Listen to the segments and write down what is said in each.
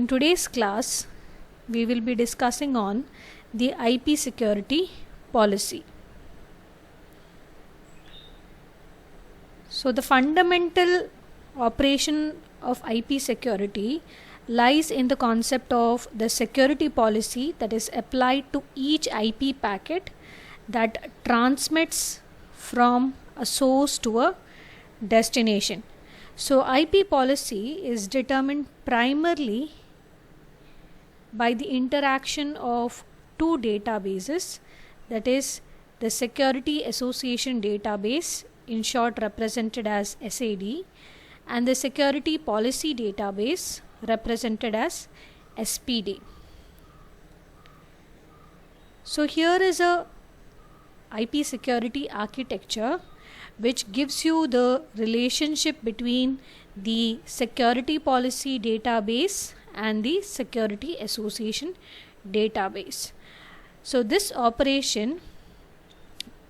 In today's class, we will be discussing on the IP security policy. So the fundamental operation of IP security lies in the concept of the security policy that is applied to each IP packet that transmits from a source to a destination. So IP policy is determined primarily by the interaction of two databases, that is the Security Association Database, in short represented as SAD, and the Security Policy Database, represented as SPD. So here is a IP security architecture which gives you the relationship between the Security Policy Database and the Security Association Database. So this operation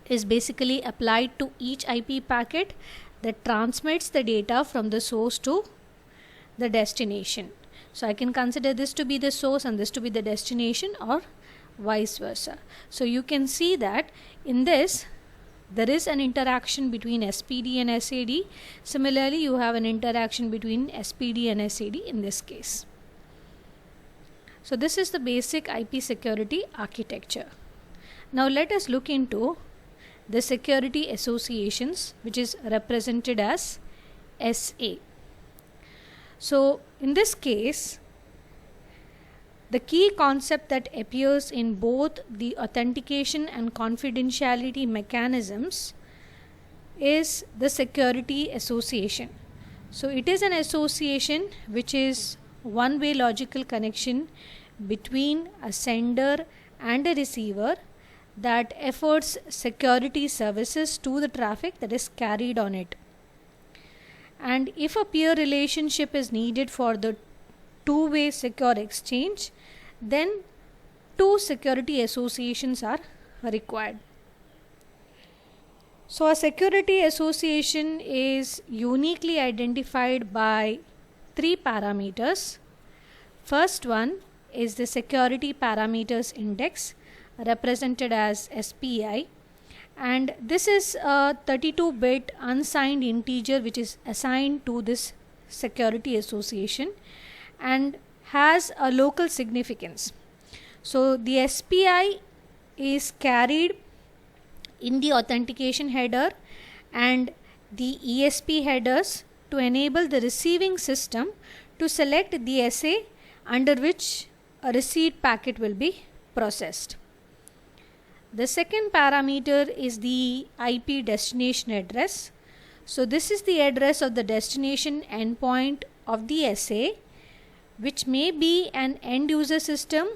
is basically applied to each IP packet that transmits the data from the source to the destination. So I can consider this to be the source and this to be the destination, or vice versa. So you can see that in this there is an interaction between SPD and SAD. Similarly, you have an interaction between SPD and SAD in this case. So this is the basic IP security architecture. Now let us look into the security associations, which is represented as SA. So in this case, the key concept that appears in both the authentication and confidentiality mechanisms is the security association. So it is an association which is one-way logical connection between a sender and a receiver that affords security services to the traffic that is carried on it. And if a peer relationship is needed for the two-way secure exchange, then two security associations are required. So a security association is uniquely identified by three parameters. First one is the security parameters index, represented as SPI, and this is a 32-bit unsigned integer which is assigned to this security association and has a local significance. So the SPI is carried in the authentication header and the ESP headers to enable the receiving system to select the SA under which a receipt packet will be processed. The second parameter is the IP destination address. So this is the address of the destination endpoint of the SA, which may be an end user system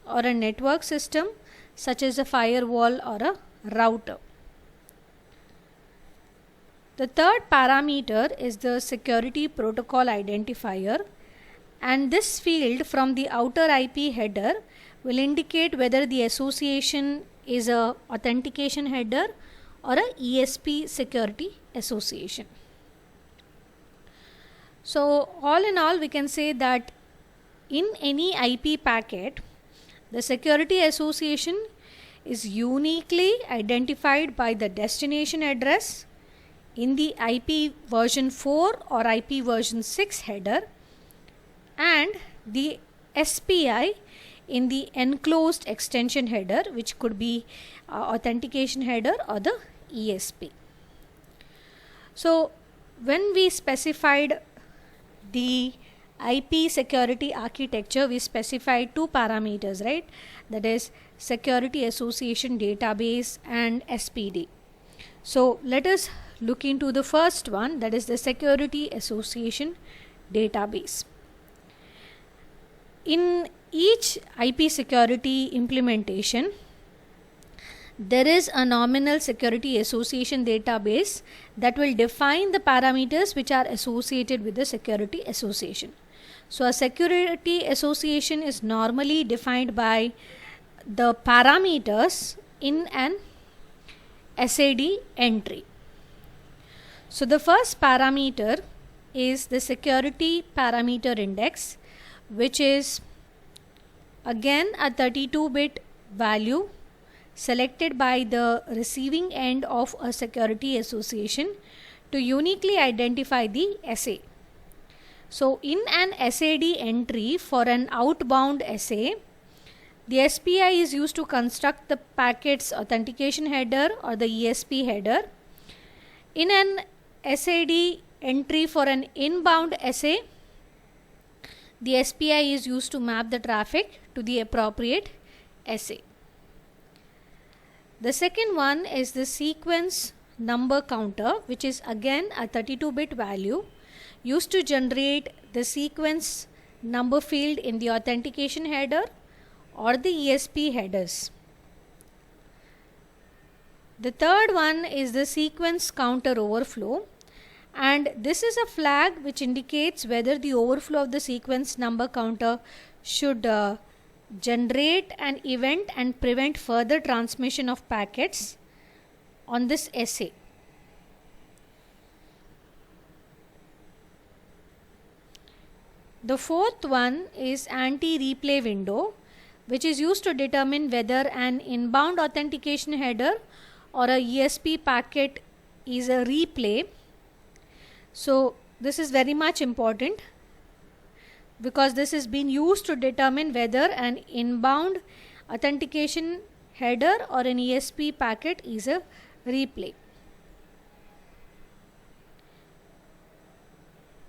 or a network system such as a firewall or a router. The third parameter is the security protocol identifier, and this field from the outer IP header will indicate whether the association is a authentication header or a ESP security association. So all in all, we can say that in any IP packet, the security association is uniquely identified by the destination address in the IP version 4 or IP version 6 header and the SPI in the enclosed extension header, which could be authentication header or the ESP. So when we specified the IP security architecture, we specified two parameters, right? That is security association database and SPD. So let us look into the first one, that is the security association database. In each IP security implementation, there is a nominal security association database that will define the parameters which are associated with the security association. So a security association is normally defined by the parameters in an SAD entry. So the first parameter is the security parameter index, which is again a 32-bit value selected by the receiving end of a security association to uniquely identify the SA. So in an SAD entry for an outbound SA, the SPI is used to construct the packet's authentication header or the ESP header. In an SAD entry for an inbound SA, the SPI is used to map the traffic to the appropriate SA. The second one is the sequence number counter, which is again a 32-bit value used to generate the sequence number field in the authentication header or the ESP headers. The third one is the sequence counter overflow, and this is a flag which indicates whether the overflow of the sequence number counter should generate an event and prevent further transmission of packets on this SA. The fourth one is anti-replay window, which is used to determine whether an inbound authentication header or a ESP packet is a replay. So this is very much important because this is being used to determine whether an inbound authentication header or an ESP packet is a replay.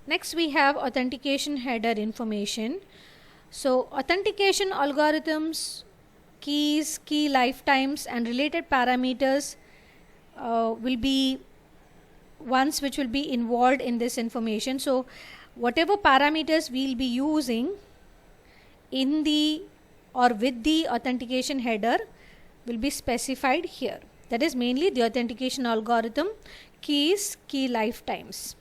Next we have authentication header information. So authentication algorithms, keys, key lifetimes and related parameters will be ones which will be involved in this information. So whatever parameters we will be using in the or with the authentication header will be specified here. That is mainly the authentication algorithm, keys, key lifetimes.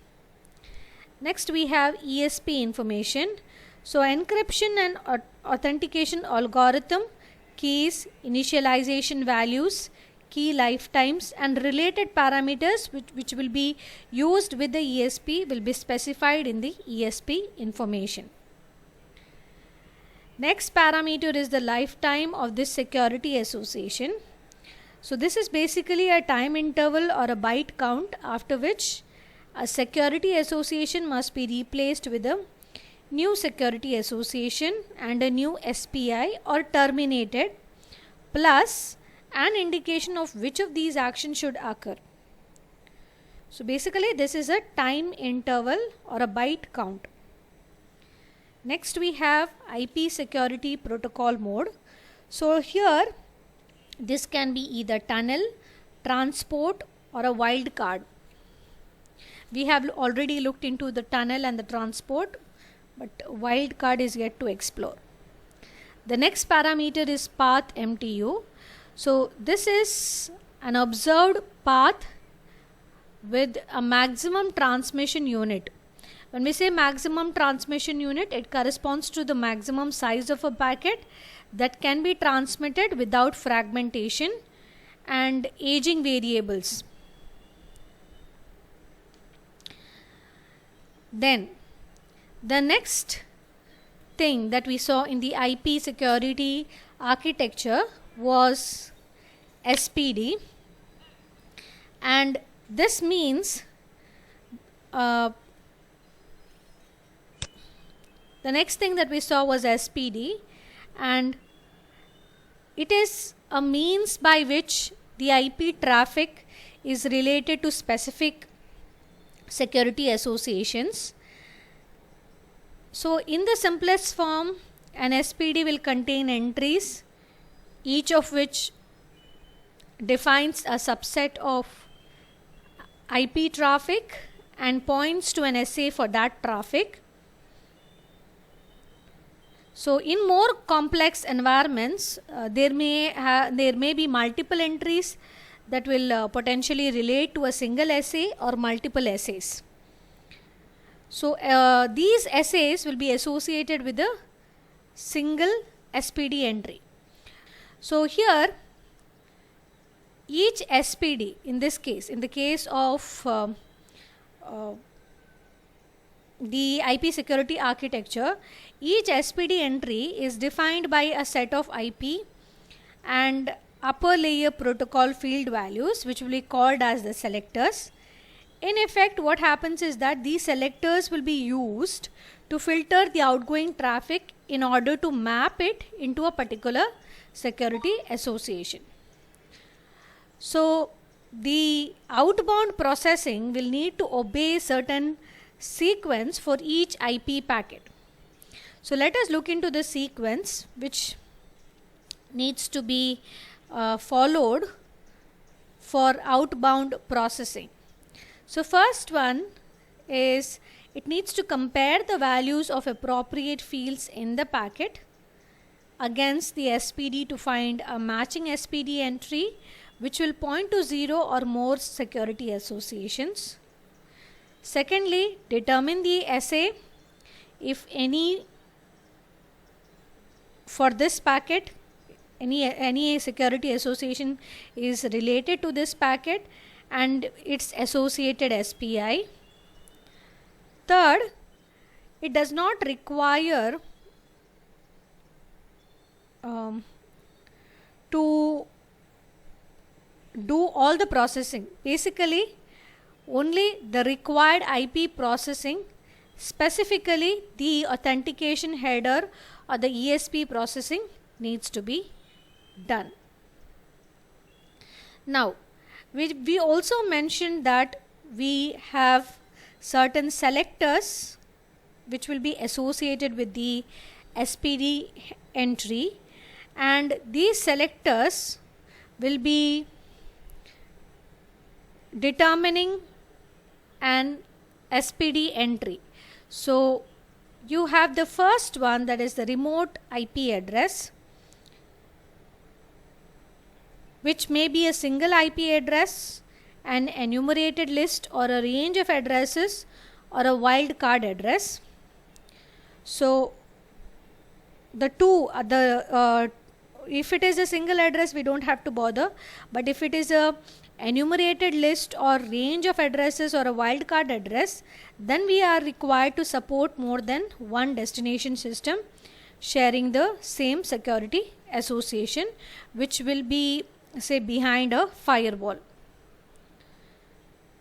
Next we have ESP information. So encryption and authentication algorithm, keys, initialization values, key lifetimes and related parameters which will be used with the ESP will be specified in the ESP information. Next parameter is the lifetime of this security association. So this is basically a time interval or a byte count after which a security association must be replaced with a new security association and a new SPI or terminated, plus an indication of which of these actions should occur. So basically this is a time interval or a byte count. Next we have IP security protocol mode. So here this can be either tunnel, transport or a wildcard. We have already looked into the tunnel and the transport, but wildcard is yet to explore. The next parameter is path MTU. So this is an observed path with a maximum transmission unit. When we say maximum transmission unit, it corresponds to the maximum size of a packet that can be transmitted without fragmentation and aging variables. Then the next thing that we saw in the IP security architecture was SPD, and this means the next thing that we saw was SPD, and it is a means by which the IP traffic is related to specific security associations. So in the simplest form, an SPD will contain entries, each of which defines a subset of IP traffic and points to an SA for that traffic. So in more complex environments, there may be multiple entries that will potentially relate to a single SA or multiple SAs. So these SAs will be associated with a single SPD entry. So here each SPD, in this case, in the case of the IP security architecture, each SPD entry is defined by a set of IP and upper layer protocol field values, which will be called as the selectors. In effect, what happens is that these selectors will be used to filter the outgoing traffic in order to map it into a particular security association. So the outbound processing will need to obey certain sequence for each IP packet. So let us look into the sequence which needs to be followed for outbound processing. So first one is it needs to compare the values of appropriate fields in the packet against the SPD to find a matching SPD entry which will point to 0 or more security associations. Secondly, determine the SA if any for this packet any security association is related to this packet and its associated SPI. Third, it does not require to do all the processing. Basically, only the required IP processing, specifically the authentication header or the ESP processing needs to be done. Now, we also mentioned that we have certain selectors which will be associated with the SPD entry, and these selectors will be determining an SPD entry. So you have the first one, that is the remote IP address, which may be a single IP address, an enumerated list or a range of addresses, or a wildcard address. So the two if it is a single address, we don't have to bother, but if it is a enumerated list or range of addresses or a wildcard address, then we are required to support more than one destination system sharing the same security association, which will be, say, behind a firewall.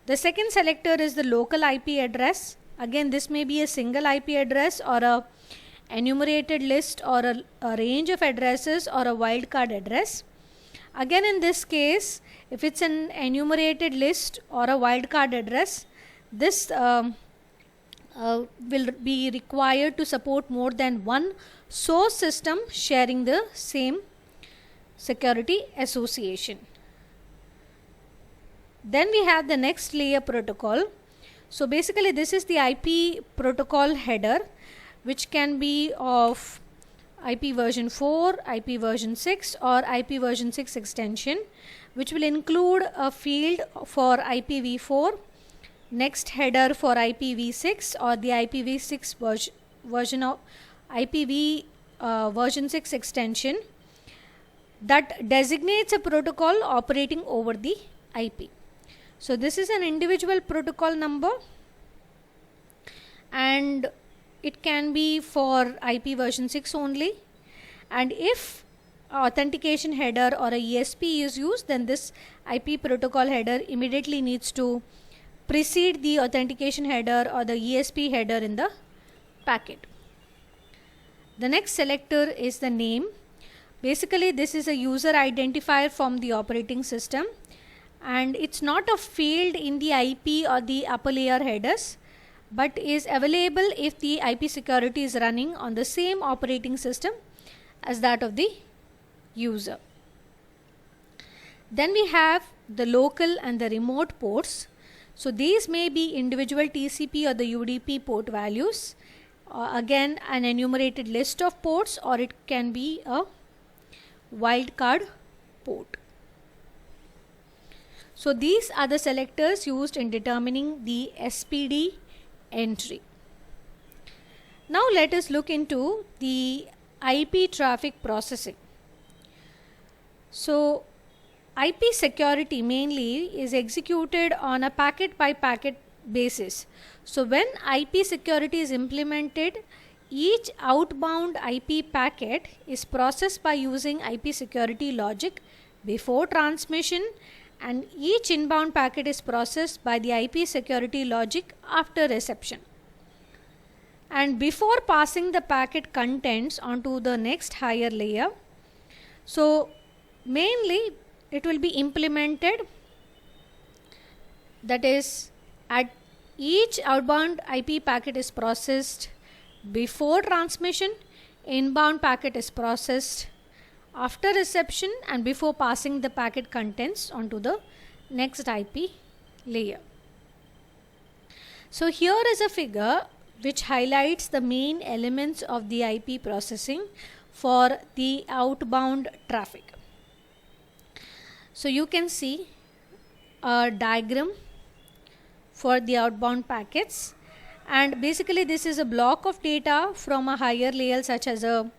The second selector is the local IP address. Again, this may be a single IP address or a enumerated list or a range of addresses or a wildcard address. Again, in this case, if it's an enumerated list or a wildcard address, this will be required to support more than one source system sharing the same security association. Then we have the next layer protocol. So basically this is the IP protocol header, which can be of IP version 4, IP version 6 or IP version 6 extension, which will include a field for IPv4, next header for IPv6 or the IPv6 version of IPv version 6 extension that designates a protocol operating over the IP. So this is an individual protocol number and it can be for IP version 6 only, and if authentication header or a ESP is used, then this IP protocol header immediately needs to precede the authentication header or the ESP header in the packet. The next selector is the name. Basically this is a user identifier from the operating system, and it's not a field in the IP or the upper layer headers, but is available if the IP security is running on the same operating system as that of the user. Then we have the local and the remote ports. So these may be individual TCP or the UDP port values, again an enumerated list of ports, or it can be a wildcard port. So these are the selectors used in determining the SPD entry. Now let us look into the IP traffic processing. So IP security mainly is executed on a packet by packet basis. So when IP security is implemented, each outbound IP packet is processed by using IP security logic before transmission, and each inbound packet is processed by the IP security logic after reception. And before passing the packet contents onto the next higher layer, so mainly it will be implemented, that is, at each outbound IP packet is processed before transmission, inbound packet is processed after reception, and before passing the packet contents onto the next IP layer. So here is a figure which highlights the main elements of the IP processing for the outbound traffic. So you can see a diagram for the outbound packets, and basically this is a block of data from a higher layer such as a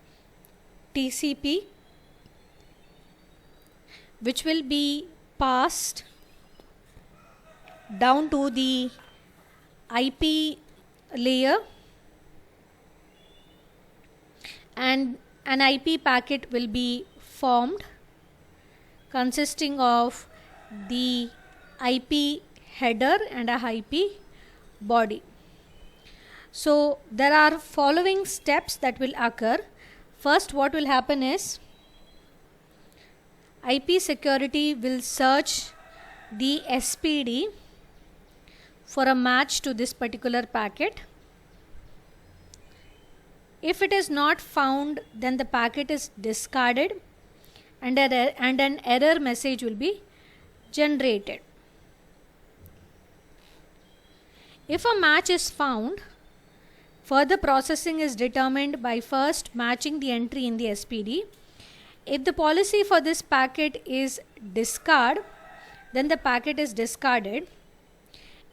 TCP, which will be passed down to the IP layer, and an IP packet will be formed consisting of the IP header and a IP body. So there are following steps that will occur. First, what will happen is IP security will search the SPD for a match to this particular packet. If it is not found, then the packet is discarded and an error message will be generated. If a match is found, further processing is determined by first matching the entry in the SPD. If the policy for this packet is discard, then the packet is discarded.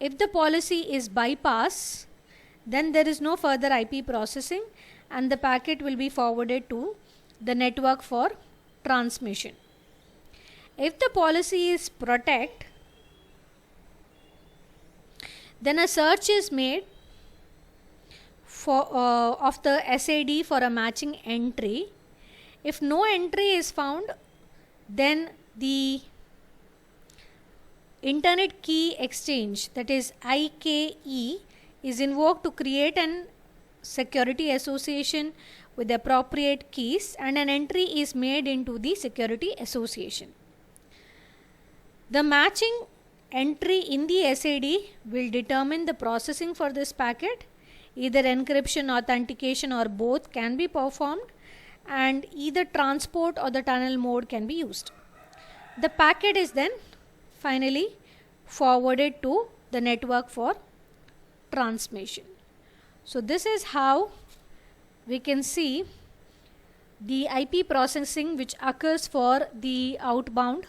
If the policy is bypass, then there is no further IP processing and the packet will be forwarded to the network for transmission. If the policy is protect, then a search is made for of the SAD for a matching entry. If no entry is found, then the Internet Key Exchange, that is IKE, is invoked to create an security association with appropriate keys, and an entry is made into the security association. The matching entry in the SAD will determine the processing for this packet. Either encryption, authentication, or both can be performed, and either transport or the tunnel mode can be used. The packet is then finally forwarded to the network for transmission. So this is how we can see the IP processing which occurs for the outbound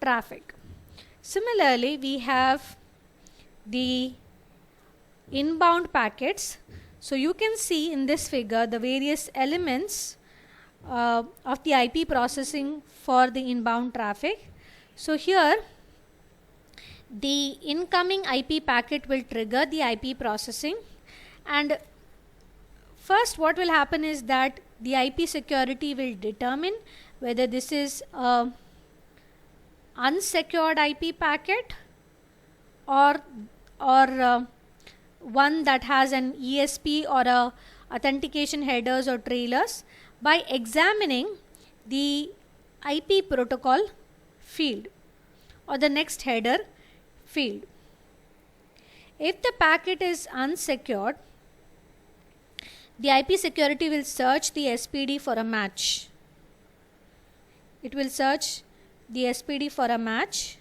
traffic. Similarly, we have the inbound packets. So you can see in this figure the various elements of the IP processing for the inbound traffic. So here the incoming IP packet will trigger the IP processing, and first what will happen is that the IP security will determine whether this is a unsecured IP packet or one that has an ESP or a authentication headers or trailers by examining the IP protocol field or the next header field. If the packet is unsecured, the IP security will search the SPD for a match. It will search the SPD for a match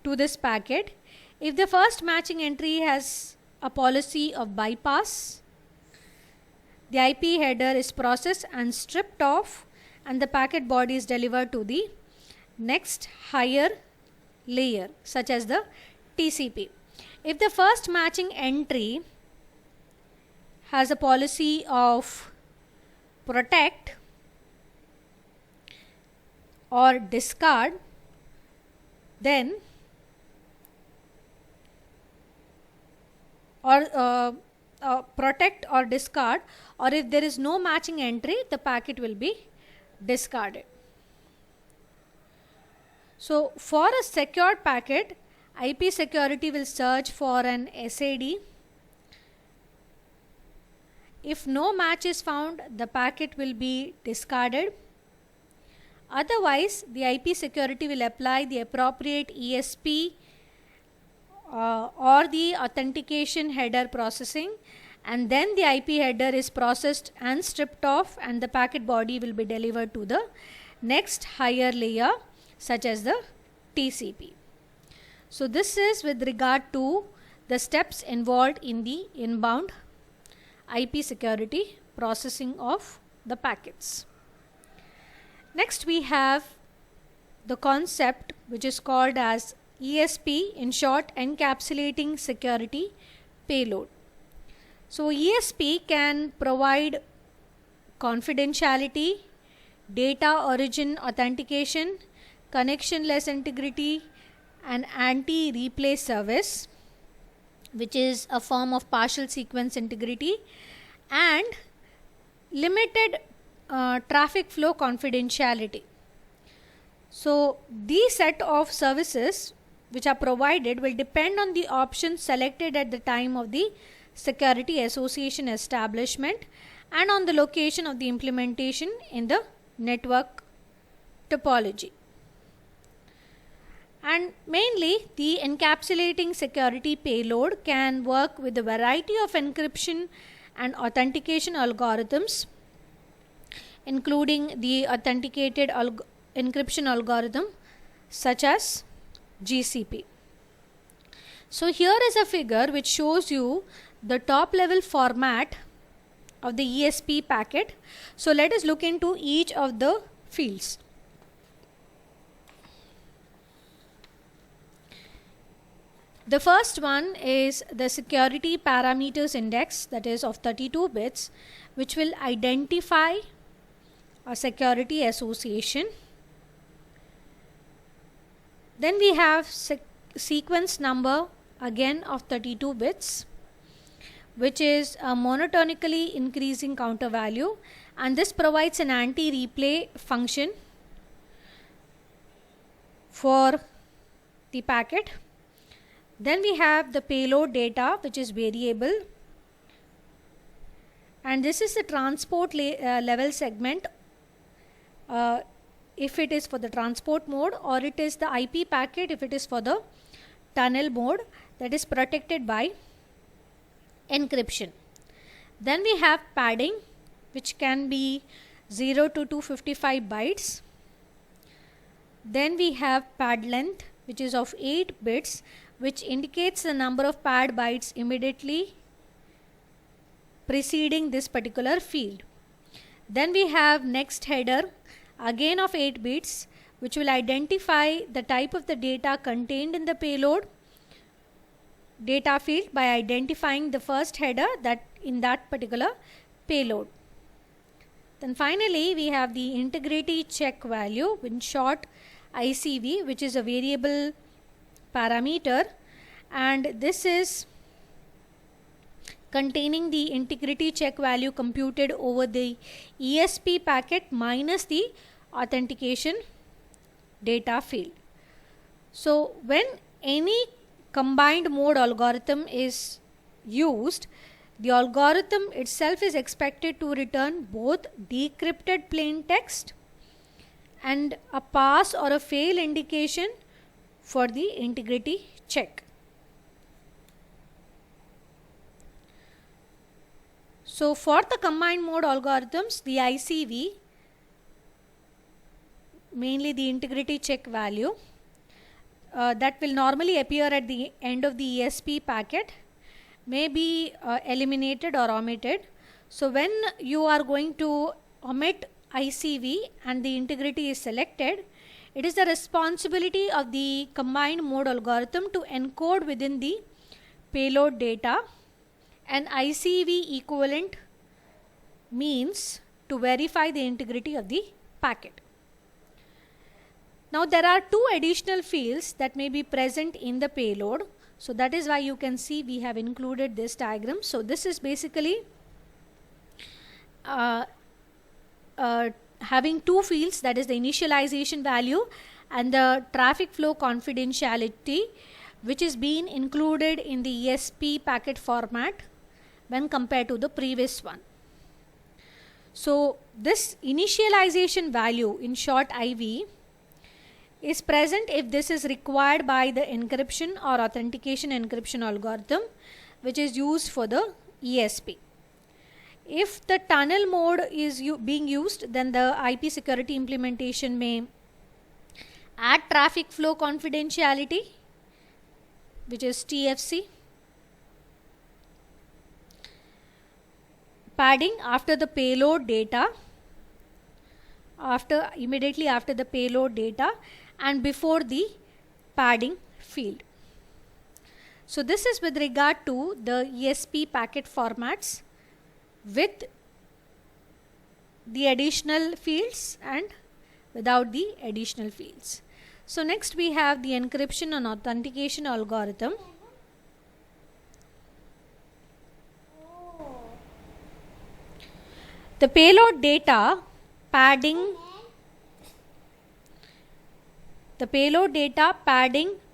to this packet. If the first matching entry has a policy of bypass, the IP header is processed and stripped off, and the packet body is delivered to the next higher layer, such as the TCP. If the first matching entry has a policy of protect or discard, then or protect or discard, or if there is no matching entry, the packet will be discarded. So for a secured packet, IP security will search for an SAD. If no match is found, the packet will be discarded. Otherwise, the IP security will apply the appropriate ESP or the authentication header processing, and then the IP header is processed and stripped off, and the packet body will be delivered to the next higher layer, such as the TCP. So this is with regard to the steps involved in the inbound IP security processing of the packets. Next we have the concept which is called as ESP, in short encapsulating security payload. So ESP can provide confidentiality, data origin authentication, connectionless integrity, and anti-replay service, which is a form of partial sequence integrity, and limited traffic flow confidentiality. So these set of services which are provided will depend on the options selected at the time of the security association establishment and on the location of the implementation in the network topology. And mainly, the encapsulating security payload can work with a variety of encryption and authentication algorithms, including the authenticated encryption algorithm such as GCP. So here is a figure which shows you the top level format of the ESP packet. So let us look into each of the fields. The first one is the security parameters index, that is of 32 bits, which will identify a security association. Then we have sequence number, again of 32 bits, which is a monotonically increasing counter value, and this provides an anti-replay function for the packet. Then we have the payload data, which is variable, and this is the transport level segment, if it is for the transport mode, or it is the IP packet if it is for the tunnel mode, that is protected by encryption. Then we have padding, which can be 0 to 255 bytes. Then we have pad length, which is of 8 bits, which indicates the number of pad bytes immediately preceding this particular field. Then we have next header, again of 8 bits, which will identify the type of the data contained in the payload data field by identifying the first header that in that particular payload. Then finally we have the integrity check value, in short ICV, which is a variable parameter, and this is containing the integrity check value computed over the ESP packet minus the authentication data field. So when any combined mode algorithm is used, the algorithm itself is expected to return both decrypted plain text and a pass or a fail indication for the integrity check. So for the combined mode algorithms, the ICV, mainly the integrity check value, that will normally appear at the end of the ESP packet, may be eliminated or omitted. So when you are going to omit ICV and the integrity is selected, it is the responsibility of the combined mode algorithm to encode within the payload data an ICV equivalent means to verify the integrity of the packet. Now there are two additional fields that may be present in the payload. So that is why you can see we have included this diagram. So this is basically having two fields, that is the initialization value and the traffic flow confidentiality, which is being included in the ESP packet format when compared to the previous one. So this initialization value, in short IV, is present if this is required by the encryption or authentication encryption algorithm which is used for the ESP. If the tunnel mode is being used, then the IP security implementation may add traffic flow confidentiality, which is TFC, padding after the payload data, immediately after the payload data and before the padding field. So this is with regard to the ESP packet formats with the additional fields and without the additional fields. So next we have the encryption and authentication algorithm. The payload data padding,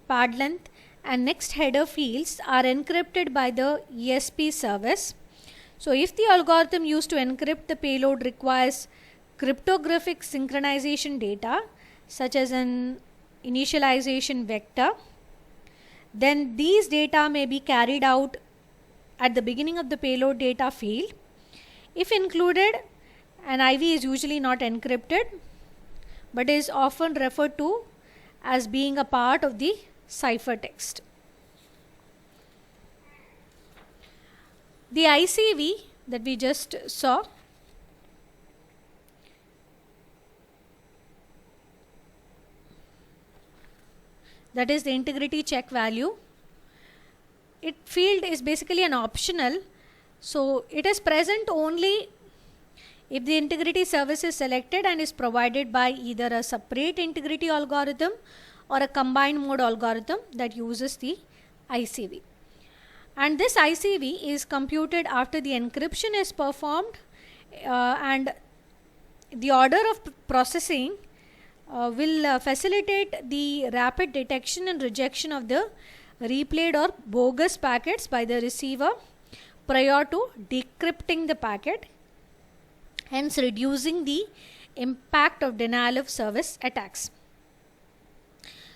pad length and next header fields are encrypted by the ESP service. So if the algorithm used to encrypt the payload requires cryptographic synchronization data such as an initialization vector, then these data may be carried out at the beginning of the payload data field. If included, an IV is usually not encrypted but is often referred to as being a part of the ciphertext. The ICV that we just saw, that is the integrity check value, it field is basically an optional, so it is present only if the integrity service is selected and is provided by either a separate integrity algorithm or a combined mode algorithm that uses the ICV. And this ICV is computed after the encryption is performed and the order of processing will facilitate the rapid detection and rejection of the replayed or bogus packets by the receiver prior to decrypting the packet, hence reducing the impact of denial of service attacks.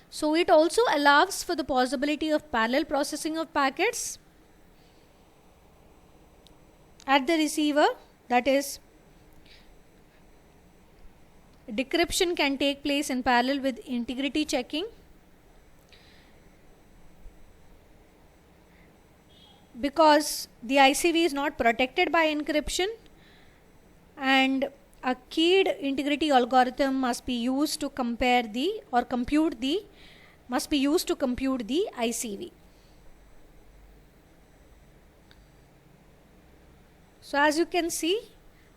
So it also allows for the possibility of parallel processing of packets at the receiver, that is, decryption can take place in parallel with integrity checking. Because the ICV is not protected by encryption and a keyed integrity algorithm must be used to compute the ICV. So as you can see,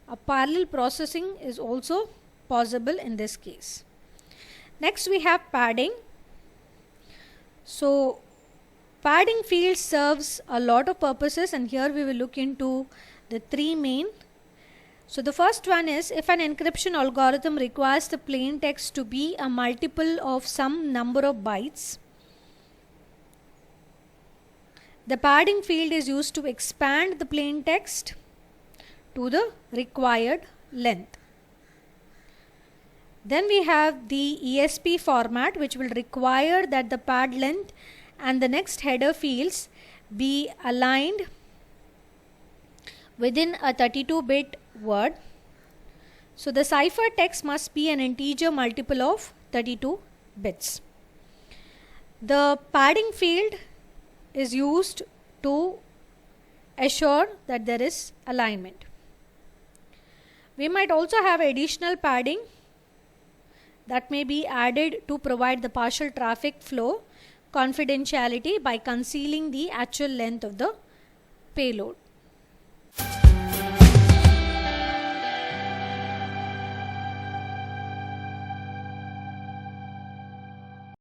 a parallel processing is also possible in this case. Next we have padding. So padding field serves a lot of purposes, and here we will look into the three main. So the first one is, if an encryption algorithm requires the plain text to be a multiple of some number of bytes, the padding field is used to expand the plain text to the required length. Then we have the ESP format, which will require that the pad length and the next header fields be aligned within a 32-bit word. So the ciphertext must be an integer multiple of 32 bits. The padding field is used to assure that there is alignment. We might also have additional padding that may be added to provide the partial traffic flow confidentiality by concealing the actual length of the payload.